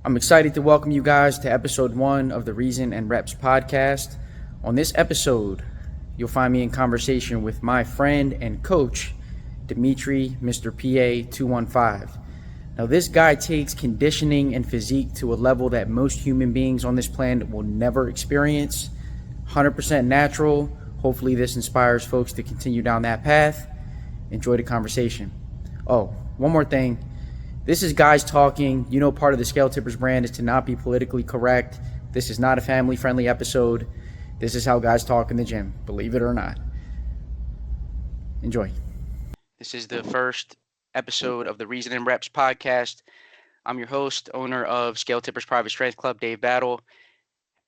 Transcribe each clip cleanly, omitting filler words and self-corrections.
I'm excited to welcome you guys to episode 1 of the Reason and Reps podcast. On this episode, you'll find me in conversation with my friend and coach, Dimitri Mr. PA 215. Now, this guy takes conditioning and physique to a level that most human beings on this planet will never experience. 100% natural. Hopefully, this inspires folks to continue down that path. Enjoy the conversation. Oh, one more thing. This is guys talking. You know, part of the Scale Tippers brand is to not be politically correct. This is not a family-friendly episode. This is how guys talk in the gym, believe it or not. Enjoy. This is the first episode of the Reason and Reps podcast. I'm your host, owner of Scale Tippers Private Strength Club, Dave Battle.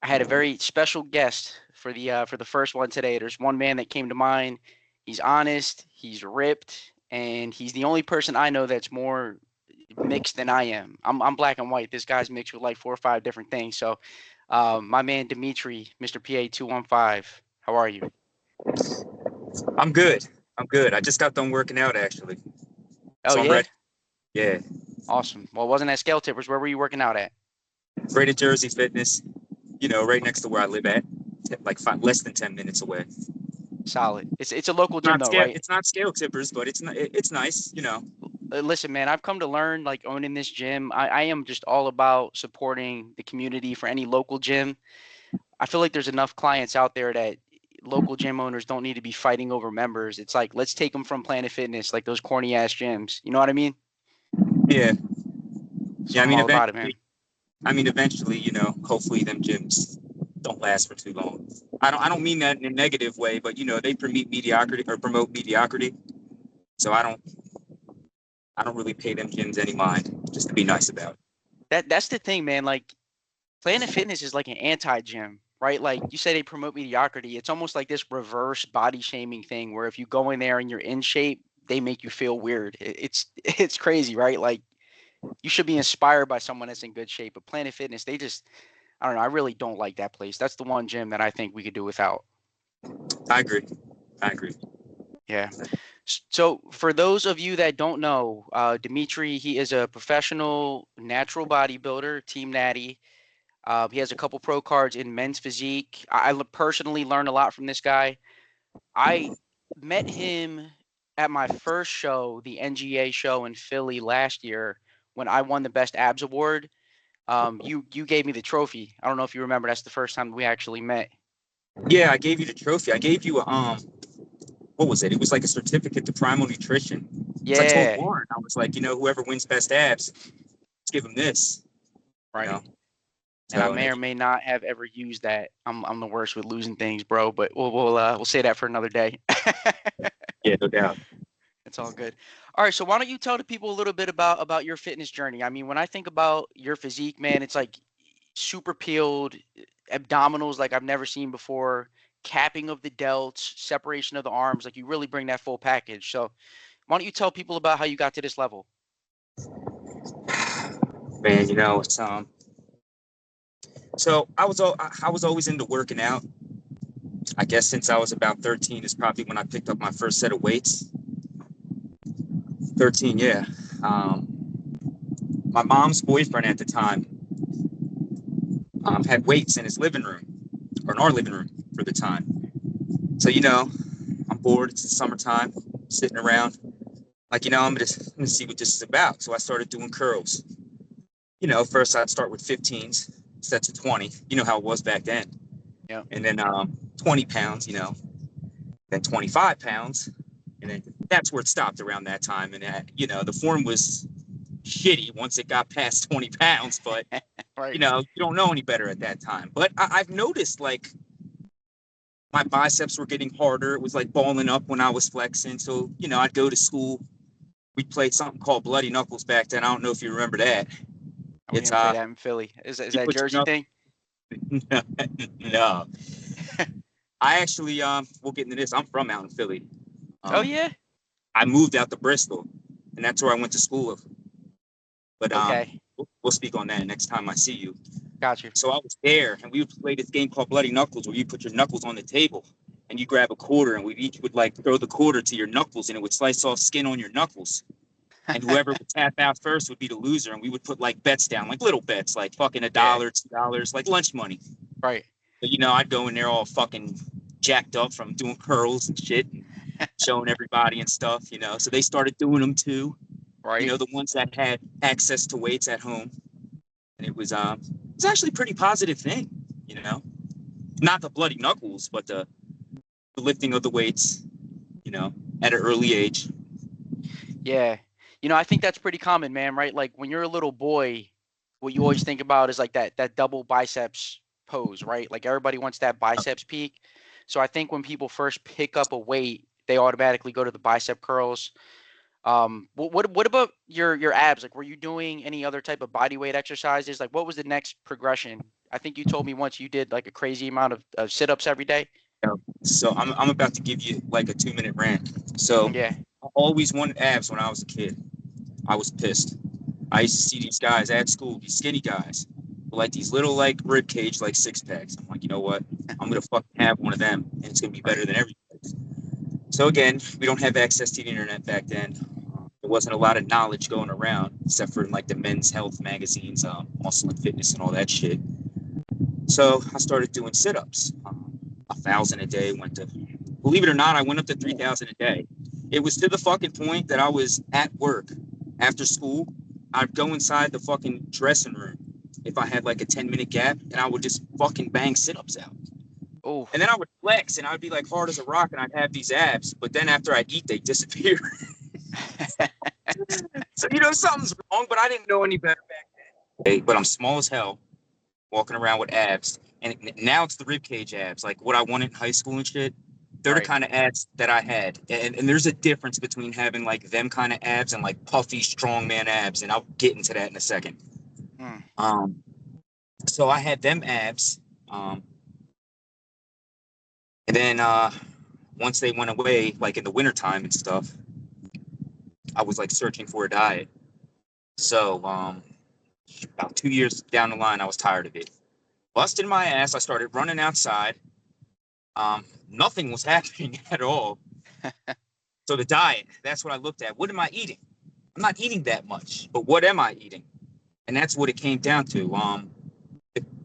I had a very special guest for the first one today. There's one man that came to mind. He's honest, he's ripped, and he's the only person I know that's more mixed than I am. I'm black and white. This guy's mixed with like 4 or 5 different things. So, my man Dimitri, Mr. PA 215, how are you? I'm good. I just got done working out actually. Oh, so I'm yeah? ready. Yeah. Awesome. Well, it wasn't at Scale Tippers. Where were you working out at? Right at Jersey Fitness, right next to where I live at, like less than 10 minutes away. Solid. It's a local gym though, right? It's not Scale Tippers, but it's nice. Listen, man, I've come to learn, like, owning this gym, I am just all about supporting the community for any local gym. I feel like there's enough clients out there that local gym owners don't need to be fighting over members. It's like, let's take them from Planet Fitness, like those corny ass gyms. You know what I mean? Yeah. So I'm all about it, man. Eventually, hopefully them gyms don't last for too long. I don't mean that in a negative way, but they promote mediocrity. So I don't really pay them gyms any mind, just to be nice about it. That's the thing, man. Like, Planet Fitness is like an anti-gym, right? Like, you say they promote mediocrity. It's almost like this reverse body shaming thing where if you go in there and you're in shape, they make you feel weird. It's crazy, right? Like, you should be inspired by someone that's in good shape. But Planet Fitness, I don't know. I really don't like that place. That's the one gym that I think we could do without. I agree. Yeah. So for those of you that don't know, Dimitri, he is a professional natural bodybuilder, Team Natty. He has a couple pro cards in men's physique. I personally learned a lot from this guy. I met him at my first show, the NGA show in Philly last year, when I won the Best Abs Award. You gave me the trophy. I don't know if you remember. That's the first time we actually met. Yeah, I gave you the trophy. I gave you a what was it? It was like a certificate to Primal Nutrition. Yeah. So I told Warren, I was like, whoever wins Best Abs, let's give him this. Right. And I may or may not have ever used that. I'm the worst with losing things, bro. But we'll say that for another day. Yeah, no doubt. It's all good. All right, so why don't you tell the people a little bit about your fitness journey? I mean, when I think about your physique, man, it's like super peeled, abdominals like I've never seen before, capping of the delts, separation of the arms. Like, you really bring that full package. So why don't you tell people about how you got to this level? Man, it's so I was always into working out. I guess since I was about 13 is probably when I picked up my first set of weights. 13, yeah. My mom's boyfriend at the time had weights in his living room, or in our living room for the time. So, I'm bored. It's the summertime, sitting around. Like, I'm gonna see what this is about. So I started doing curls. First I'd start with 15s, sets of 20. You know how it was back then. Yeah. And then 20 pounds, then 25 pounds. And then that's where it stopped around that time. And, the form was shitty once it got past 20 pounds. But, right. You don't know any better at that time. But I've noticed, like, my biceps were getting harder. It was, like, balling up when I was flexing. So, I'd go to school. We played something called Bloody Knuckles back then. I don't know if you remember that. We didn't play that in Philly. Is that a Jersey thing? No. I actually, we'll get into this. I'm from out in Philly. Oh, yeah? I moved out to Bristol, and that's where I went to school. But okay. We'll speak on that next time I see you. Gotcha. So I was there, and we would play this game called Bloody Knuckles, where you put your knuckles on the table, and you grab a quarter, and we each would, like, throw the quarter to your knuckles, and it would slice off skin on your knuckles. and whoever would tap out first would be the loser. And we would put like bets down, like little bets, like fucking Yeah. $1, $2, like lunch money. Right. But I'd go in there all fucking jacked up from doing curls and shit, and showing everybody and stuff. So they started doing them too. Right. The ones that had access to weights at home, and it's actually a pretty positive thing. Not the bloody knuckles, but the lifting of the weights. At an early age. Yeah. I think that's pretty common, man, right? Like when you're a little boy, what you always think about is like that double biceps pose, right? Like everybody wants that biceps peak. So I think when people first pick up a weight, they automatically go to the bicep curls. What about your abs? Like, were you doing any other type of body weight exercises? Like, what was the next progression? I think you told me once you did like a crazy amount of sit-ups every day. So I'm about to give you like a 2-minute rant. So Yeah. I always wanted abs when I was a kid. I was pissed. I used to see these guys at school, these skinny guys, with like these little like rib cage like 6-packs. I'm like, you know what? I'm gonna fucking have one of them, and it's gonna be better than everybody's. So again, we don't have access to the internet back then. There wasn't a lot of knowledge going around, except for in like the men's health magazines, Muscle and Fitness and all that shit. So I started doing sit-ups. 1,000 a day went to, believe it or not, I went up to 3,000 a day. It was to the fucking point that I was at work after school. I'd go inside the fucking dressing room if I had like a 10-minute gap, and I would just fucking bang sit-ups out. Oh. And then I would flex, and I'd be like hard as a rock, and I'd have these abs. But then after I eat, they disappear. So something's wrong, but I didn't know any better back then. But I'm small as hell, walking around with abs, and now it's the ribcage abs, like what I wanted in high school and shit. They're Right. the kind of abs that I had, and there's a difference between having like them kind of abs and like puffy strongman abs, and I'll get into that in a second. So I had them abs, and then once they went away, like in the wintertime and stuff, I was like searching for a diet. So about 2 years down the line, I was tired of it. Busted my ass. I started running outside. Nothing was happening at all. So the diet, that's what I looked at. What am I eating? I'm not eating that much, but what am I eating? And that's what it came down to.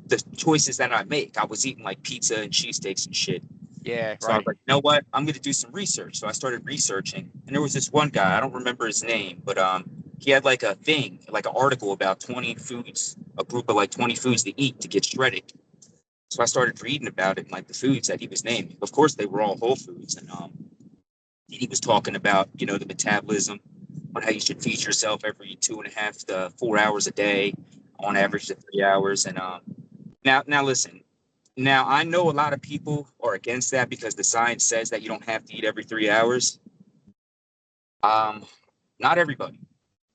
The choices that I make. I was eating like pizza and cheesesteaks and shit. Yeah. So I Right. was like, you know what? I'm going to do some research. So I started researching, and there was this one guy. I don't remember his name, but he had like a thing, like an article about 20 foods, a group of like 20 foods to eat to get shredded. So I started reading about it, and like the foods that he was naming. Of course, they were all whole foods, and he was talking about the metabolism, on how you should feed yourself every 2.5 to 4 hours a day, on average to 3 hours. And now listen. Now I know a lot of people are against that because the science says that you don't have to eat every 3 hours. Not everybody,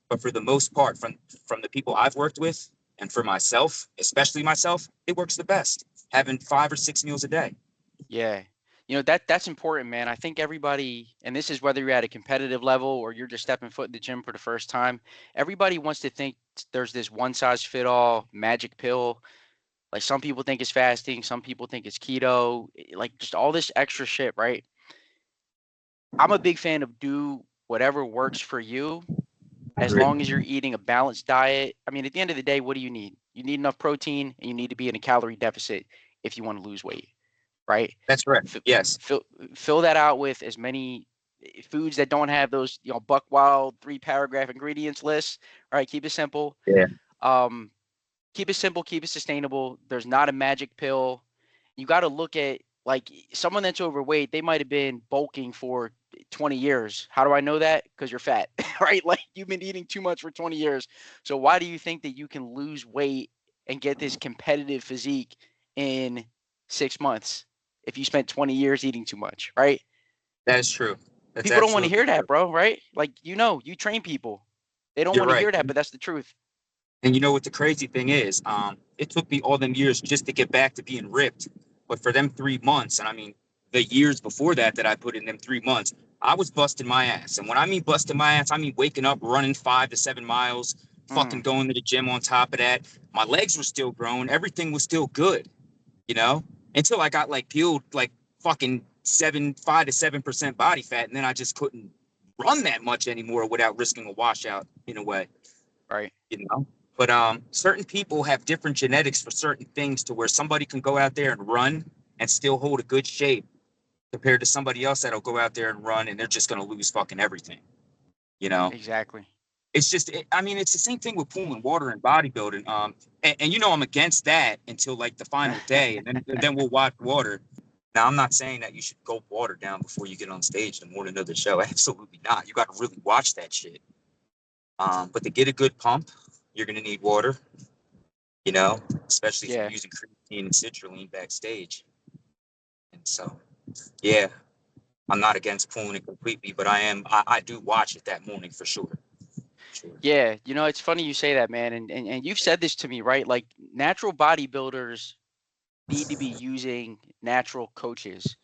but for the most part, from the people I've worked with, and for myself, especially myself, it works the best. Having 5 or 6 meals a day. Yeah. That's important, man. I think everybody, and this is whether you're at a competitive level or you're just stepping foot in the gym for the first time, everybody wants to think there's this one size fit all magic pill. Like some people think it's fasting, some people think it's keto, like just all this extra shit, right? I'm a big fan of do whatever works for you I as agree. long as you're eating a balanced diet. I mean, at the end of the day, what do you need? You need enough protein and you need to be in a calorie deficit if you want to lose weight, right? That's right. Yes. Fill that out with as many foods that don't have those, buck wild 3-paragraph ingredients lists. All right, keep it simple. Yeah. Keep it simple, keep it sustainable. There's not a magic pill. You got to look at like someone that's overweight, they might have been bulking for 20 years. How do I know that? Because you're fat, right? Like you've been eating too much for 20 years. So why do you think that you can lose weight and get this competitive physique in 6 months if you spent 20 years eating too much, right? That is true. That's People don't want to absolutely hear true. that, bro, right? Like, you train people. They don't You're want to right. hear that, but that's the truth. And you know what the crazy thing is? It took me all them years just to get back to being ripped. But for them 3 months, and I mean the years before that I put in them 3 months, I was busting my ass. And when I mean busting my ass, I mean waking up, running 5 to 7 miles, fucking Mm, going to the gym on top of that. My legs were still growing. Everything was still good, you know, until I got like peeled like fucking 5 to 7% body fat. And then I just couldn't run that much anymore without risking a washout in a way, Right. you know. But certain people have different genetics for certain things to where somebody can go out there and run and still hold a good shape compared to somebody else that'll go out there and run and they're just going to lose fucking everything, you know. Exactly. It's just, I mean, it's the same thing with pooling water and bodybuilding. And you know, I'm against that until like the final day, and then we'll watch water. Now, I'm not saying that you should gulp water down before you get on stage the morning of the show. Absolutely not. You got to really watch that shit. But to get a good pump, you're gonna need water. You know, especially if you're Yeah. using creatine and citrulline backstage. And so, yeah, I'm not against pulling it completely, but I do watch it that morning for sure. Sure. Yeah. You know, it's funny you say that, man. And you've said this to me, right? Like natural bodybuilders need to be using natural coaches.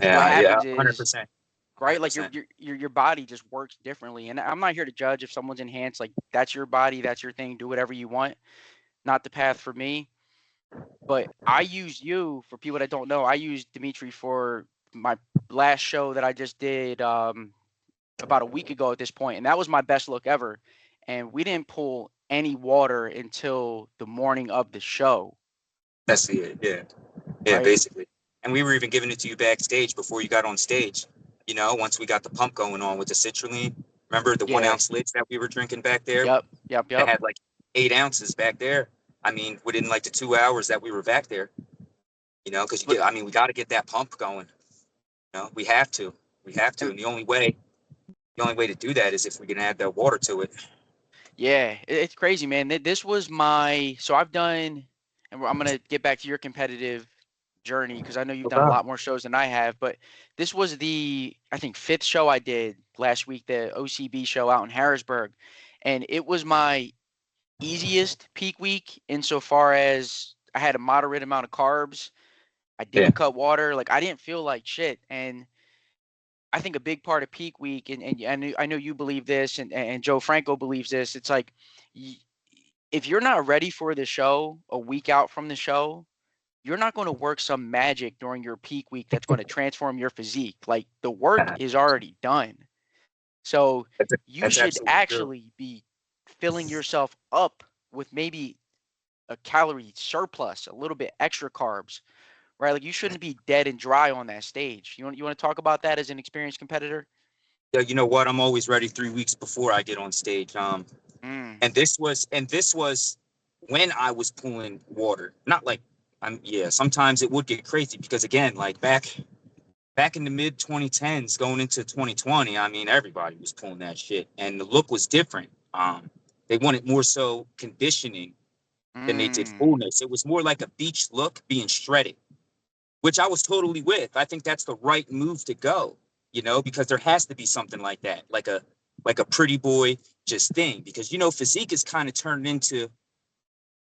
And what Yeah, yeah, happens is, 100%, right, like 100%. your body just works differently. And I'm not here to judge if someone's enhanced, like that's your body, that's your thing, do whatever you want. Not the path for me. But I use you, for people that don't know, I used Dimitri for my last show that I just did about a week ago at this point, and that was my best look ever. And we didn't pull any water until the morning of the show, That's it. Yeah, yeah, right? basically. And we were even giving it to you backstage before you got on stage. You know, once we got the pump going on with the citrulline. Remember the one Yeah. ounce lids that we were drinking back there? Yep. Yep. That Yep. had like 8 ounces back there. I mean, within like the 2 hours that we were back there. You know, because But I mean, we got to get that pump going. You know, we have to. We have to. and And the only way to do that is if we can add that water to it. yeah, it's crazy, man. This was my, so I've done, and I'm gonna get back to your competitive journey because I know you've No done a problem. lot more shows than I have, but this was the, I think, fifth show I did last week, the OCB show out in Harrisburg, and it was my easiest peak week insofar as I had a moderate amount of carbs. I Yeah. didn't cut water, like I didn't feel like shit, and I think a big part of peak week, and I know you believe this, and Joe Franco believes this. It's like, if you're not ready for the show a week out from the show, you're not going to work some magic during your peak week that's going to transform your physique. Like the work Uh, is already done. So That's, you that's should absolutely true. actually be filling yourself up with maybe a calorie surplus, a little bit extra carbs, right? Like you shouldn't be dead and dry on that stage. You want to talk about that as an experienced competitor? Yeah, you know what? I'm always ready 3 weeks before I get on stage. Mm, And this was when I was pulling water. Not like yeah, sometimes it would get crazy because again, like back in the mid 2010s going into 2020, I mean everybody was pulling that shit and the look was different. They wanted more so conditioning than they did mm, fullness. It was more like a beach look being shredded, which I was totally with. I think that's the right move to go, you know, because there has to be something like that, like a pretty boy just thing, because you know, physique is kind of turned into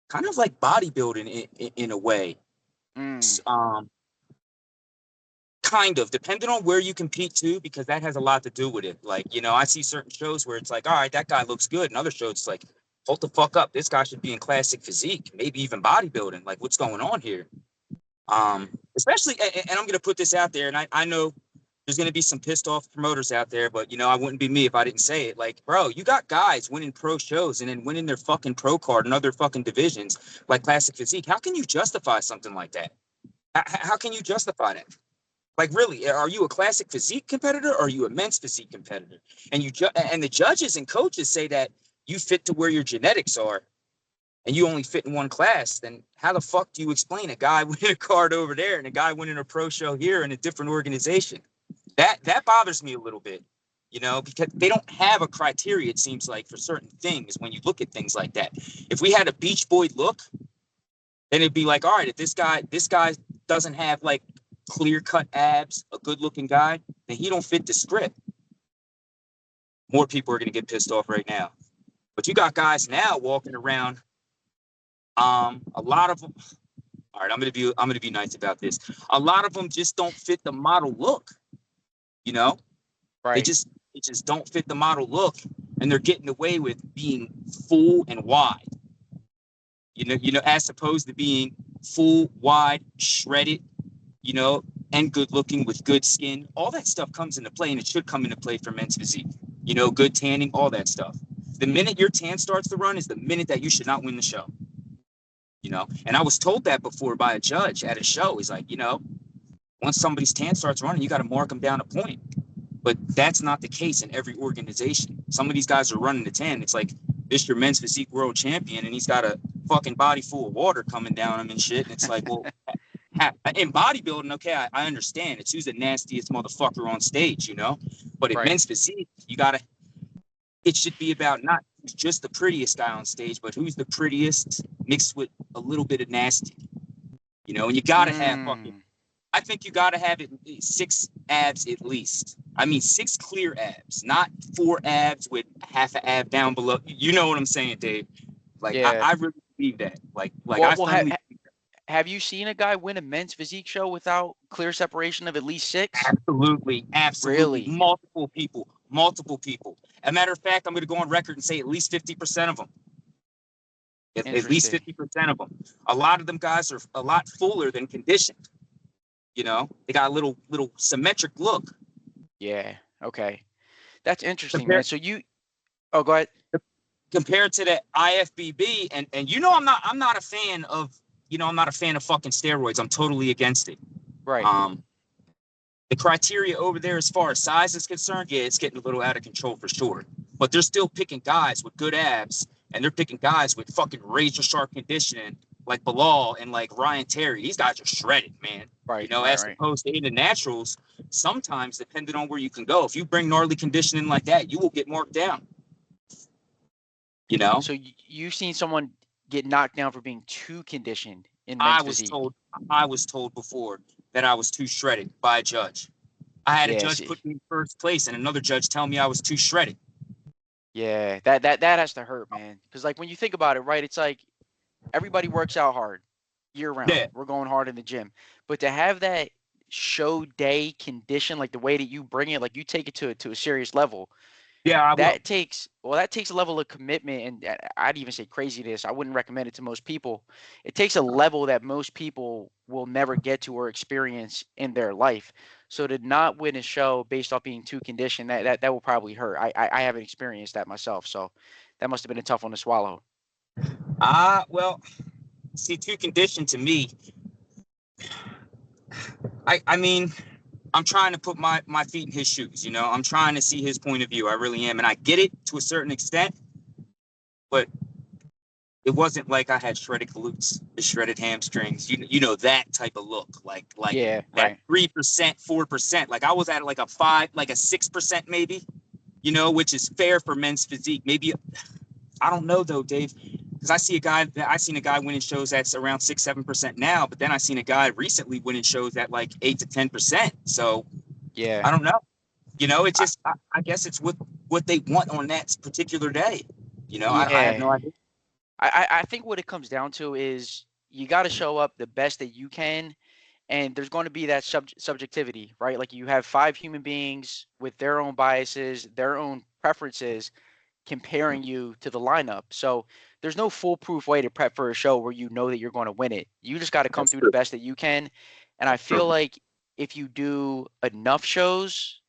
kind of like bodybuilding in a way. mm. Um, kind of depending on where you compete too, because that has a lot to do with it. Like, you know, I see certain shows where it's like, all right, that guy looks good, and other shows it's like, hold the fuck up, this guy should be in classic physique, maybe even bodybuilding. Like, what's going on here? Especially, and I'm gonna put this out there, and I know there's gonna be some pissed off promoters out there, but you know, I wouldn't be me if I didn't say it. Like, bro, you got guys winning pro shows and then winning their fucking pro card in other fucking divisions like classic physique. How can you justify something like that? How can you justify that? Like, really, are you a classic physique competitor or are you a men's physique competitor? And and the judges and coaches say that you fit to where your genetics are and you only fit in one class, then how the fuck do you explain a guy winning a card over there and a guy winning a pro show here in a different organization? That bothers me a little bit, you know, because they don't have a criteria, it seems like, for certain things when you look at things like that. If we had a beach boy look, then it'd be like, all right, if this guy doesn't have like clear cut abs, a good looking guy, then he don't fit the script. More people are gonna get pissed off right now. But you got guys now walking around. A lot of them. All right, I'm gonna be nice about this. A lot of them just don't fit the model look. You know, they Right. just they just don't fit the model look, and they're getting away with being full and wide. As opposed to being full, wide, shredded. You know, and good looking with good skin. All that stuff comes into play, and it should come into play for men's physique. You know, good tanning, all that stuff. The minute your tan starts to run is the minute that you should not win the show. You know, and I was told that before by a judge at a show. He's like, you know, once somebody's tan starts running, you got to mark them down a point. But that's not the case in every organization. Some of these guys are running the tan. It's like, this your men's physique world champion, and he's got a fucking body full of water coming down him and shit. And it's like, well, in bodybuilding, okay, I understand. It's who's the nastiest motherfucker on stage, you know? But in Right. men's physique, it should be about not just the prettiest guy on stage, but who's the prettiest mixed with a little bit of nasty, you know? And you got to have I think you got to have 6 abs at least. I mean, 6 clear abs, not 4 abs with half an ab down below. You know what I'm saying, Dave? Like, Yeah. I really believe that. Like Have you seen a guy win a men's physique show without clear separation of at least 6? Absolutely. Really? Multiple people. As a matter of fact, I'm going to go on record and say at least 50% of them. At least 50% of them. A lot of them guys are a lot fuller than conditioned. You know, they got a little symmetric look. Yeah. Okay. That's interesting, man. So go ahead. Compared to the IFBB, and you know, I'm not a fan of fucking steroids. I'm totally against it. Right. The criteria over there as far as size is concerned, yeah, it's getting a little out of control for sure. But they're still picking guys with good abs, and they're picking guys with fucking razor sharp conditioning, like Bilal and like Ryan Terry. These guys are shredded, man. Right. You know, as opposed to in the naturals, sometimes depending on where you can go, if you bring gnarly conditioning like that, you will get marked down. You know. So you've seen someone get knocked down for being too conditioned in men's physique. I was told before that I was too shredded by a judge. I had a judge put me in first place, and another judge tell me I was too shredded. Yeah, that has to hurt, man. Because like when you think about it, right? It's like everybody works out hard year round. Yeah. We're going hard in the gym, but to have that show day condition, like the way that you bring it, like you take it to a serious level. Yeah, that takes a level of commitment, and I'd even say craziness. I wouldn't recommend it to most people. It takes a level that most people will never get to or experience in their life. So to not win a show based off being too conditioned, that will probably hurt. I haven't experienced that myself, so that must have been a tough one to swallow. Well, see, too conditioned to me. I mean, I'm trying to put my feet in his shoes, you know. I'm trying to see his point of view. I really am. And I get it to a certain extent, but it wasn't like I had shredded glutes, shredded hamstrings, you know, that type of look. Like yeah, that 3%, 4%. Like I was at like a 6% maybe, you know, which is fair for men's physique. Maybe, I don't know though, Dave. Because I seen a guy winning shows that's around 6-7% now, but then I seen a guy recently winning shows at like 8 to 10%. So yeah, I don't know. You know, it's just I guess it's what they want on that particular day. You know, yeah. I have no idea. I think what it comes down to is you got to show up the best that you can, and there's going to be that subjectivity, right? Like you have 5 human beings with their own biases, their own preferences, comparing you to the lineup. So there's no foolproof way to prep for a show where you know that you're going to win it. You just got to come through the best that you can. And I feel like if you do enough shows,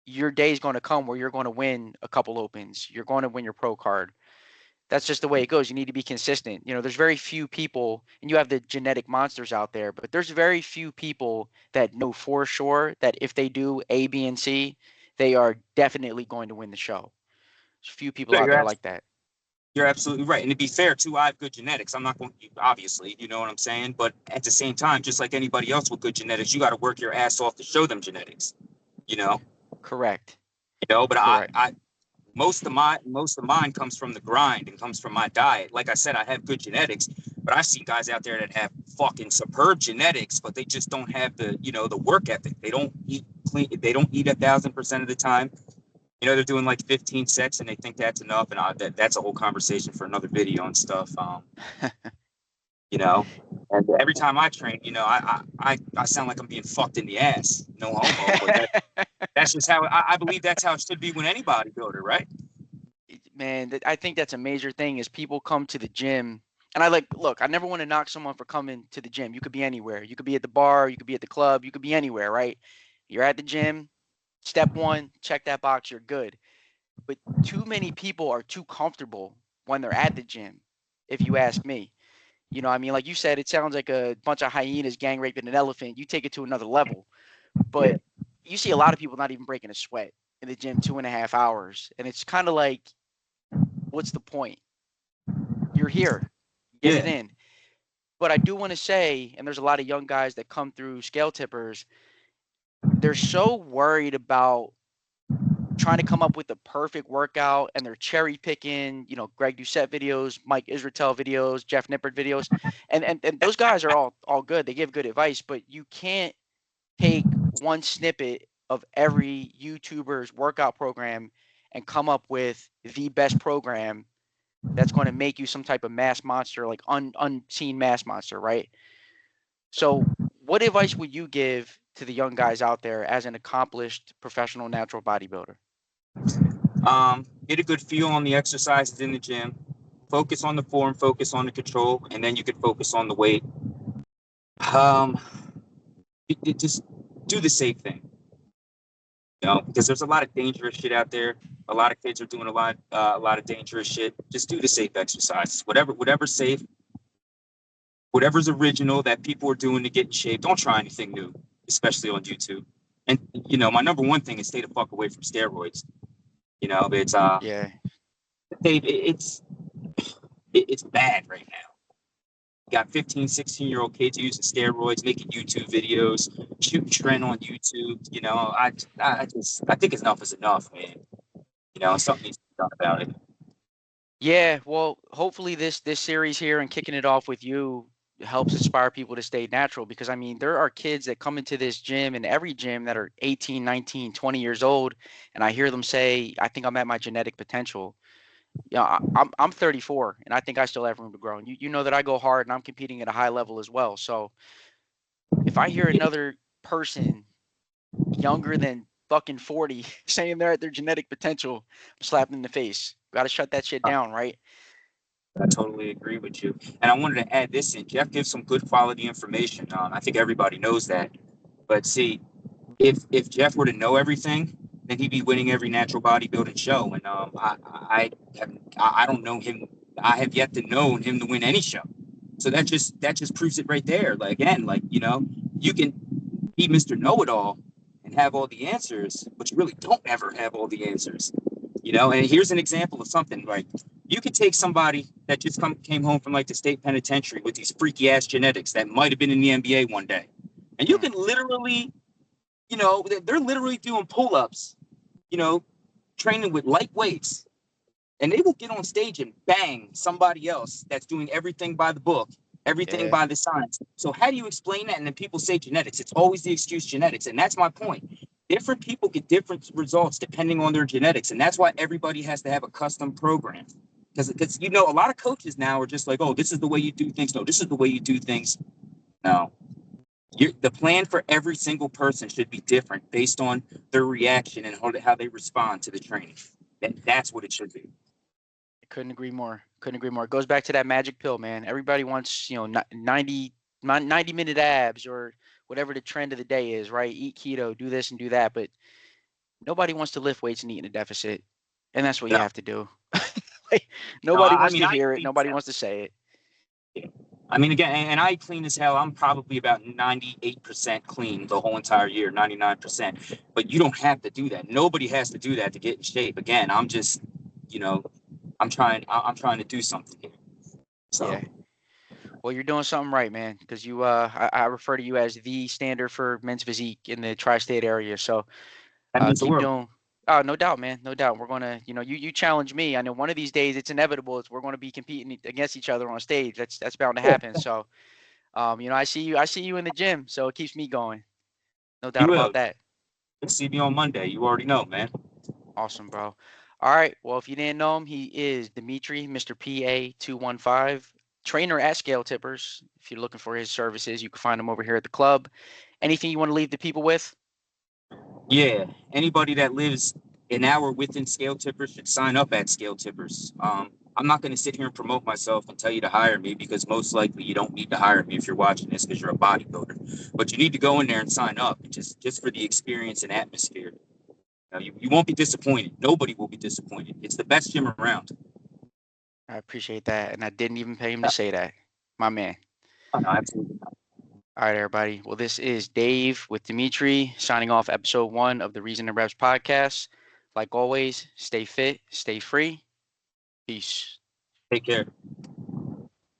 your day is going to come where you're going to win a couple opens. You're going to win your pro card. That's just the way it goes. You need to be consistent. You know, there's very few people, and you have the genetic monsters out there, but there's very few people that know for sure that if they do A, B, and C, they are definitely going to win the show. There's a few people out there like that. You're absolutely right. And to be fair, too, I have good genetics. I'm not going to, obviously, you know what I'm saying? But at the same time, just like anybody else with good genetics, you got to work your ass off to show them genetics, you know? Correct. You know, but I most of mine comes from the grind and comes from my diet. Like I said, I have good genetics, but I've seen guys out there that have fucking superb genetics, but they just don't have the, you know, the work ethic. They don't eat clean. They don't eat 1,000% of the time. You know, they're doing like 15 sets and they think that's enough. And that's a whole conversation for another video and stuff. You know, and every time I train, you know, I sound like I'm being fucked in the ass. No homo, but that's just how I believe that's how it should be with any bodybuilder, right? Man, I think that's a major thing is people come to the gym And look, I never want to knock someone for coming to the gym. You could be anywhere. You could be at the bar, you could be at the club, you could be anywhere, right? You're at the gym, step one, check that box, you're good. But too many people are too comfortable when they're at the gym, if you ask me. You know, I mean, like you said, it sounds like a bunch of hyenas gang raping an elephant. You take it to another level. Yeah. But you see a lot of people not even breaking a sweat in the gym 2.5 hours. And it's kind of like, what's the point? You're here, get it Yeah. in. But I do want to say, and there's a lot of young guys that come through scale tippers, they're so worried about trying to come up with the perfect workout and they're cherry picking, Greg Doucette videos, Mike Israetel videos, Jeff Nippert videos. And those guys are all good. They give good advice, but you can't take one snippet of every YouTuber's workout program and come up with the best program that's going to make you some type of mass monster, like unseen mass monster, right? So, what advice would you give to the young guys out there as an accomplished professional natural bodybuilder? Get a good feel on the exercises in the gym. Focus on the form, focus on the control, and then you can focus on the weight. Um, just do the safe thing, because there's a lot of dangerous shit out there. A lot of kids are doing a lot of dangerous shit. Just do the safe exercises, whatever's safe, whatever's original that people are doing to get in shape. Don't try anything new, especially on YouTube. And my number one thing is stay the fuck away from steroids. It's Yeah, Dave, it's bad right now. You got 15, 16-year-old kids using steroids, making YouTube videos, shooting trend on YouTube. I think enough is enough, man. Something needs to be done about it. yeah. Well, hopefully this series here and kicking it off with you helps inspire people to stay natural, because I mean there are kids that come into this gym and every gym that are 18, 19, 20 years old, and I hear them say, "I think I'm at my genetic potential." I'm 34 and I think I still have room to grow. And you know that I go hard and I'm competing at a high level as well. So if I hear Yeah, another person younger than fucking 40 saying they're at their genetic potential, I'm slapping in the face. Got to shut that shit down, right? I totally agree with you. And I wanted to add this in. Jeff gives some good quality information. I think everybody knows that. But see, if Jeff were to know everything, then he'd be winning every natural bodybuilding show. And I don't know him. I have yet to know him to win any show. So that just proves it right there. Like, again, you can be Mr. Know-it-all and have all the answers, but you really don't ever have all the answers. And here's an example of something like you could take somebody that just came home from like the state penitentiary with these freaky ass genetics that might have been in the NBA one day, and you can literally, they're literally doing pull-ups, you know, training with light weights, and they will get on stage and bang somebody else that's doing everything by the book, everything Yeah. by the science. So how do you explain that? And then people say genetics. It's always the excuse genetics, and that's my point. Different people get different results depending on their genetics, and that's why everybody has to have a custom program. Because a lot of coaches now are just like, oh, this is the way you do things. No, this is the way you do things. No, the plan for every single person should be different based on their reaction and how they respond to the training. That's what it should be. Couldn't agree more. Couldn't agree more. It goes back to that magic pill, man. Everybody wants, 90-minute abs or whatever the trend of the day is, right? Eat keto, do this and do that. But nobody wants to lift weights and eat in a deficit. And that's what you No, have to do. Like, no, nobody I wants mean, to I hear it. clean as Nobody hell. wants to say it. Yeah. I mean, again, and I clean as hell. I'm probably about 98% clean the whole entire year, 99%. But you don't have to do that. Nobody has to do that to get in shape. Again, I'm just, you know, I'm trying to do something here. So Yeah. Well, you're doing something right, man, because I refer to you as the standard for men's physique in the tri-state area. So that means the keep world. doing. Oh, no doubt, man. No doubt. We're gonna, you challenge me. I know one of these days it's inevitable. We're gonna be competing against each other on stage. That's bound to Yeah, happen. So, I see you in the gym, so it keeps me going. No you doubt will. about that. See me on Monday. You already know, man. Awesome, bro. All right. Well, if you didn't know him, he is Dimitri, Mr. PA 215, trainer at Scale Tippers. If you're looking for his services, you can find him over here at the club. Anything you want to leave the people with? Yeah, anybody that lives an hour within Scale Tippers should sign up at Scale Tippers. I'm not going to sit here and promote myself and tell you to hire me, because most likely you don't need to hire me if you're watching this because you're a bodybuilder. But you need to go in there and sign up just for the experience and atmosphere. You won't be disappointed. Nobody will be disappointed. It's the best gym around. I appreciate that, and I didn't even pay him to say that. My man. Oh, no, absolutely. All right, everybody. Well, this is Dave with Dimitri signing off episode 1 of the Reason and Reps podcast. Like always, stay fit, stay free. Peace. Take care.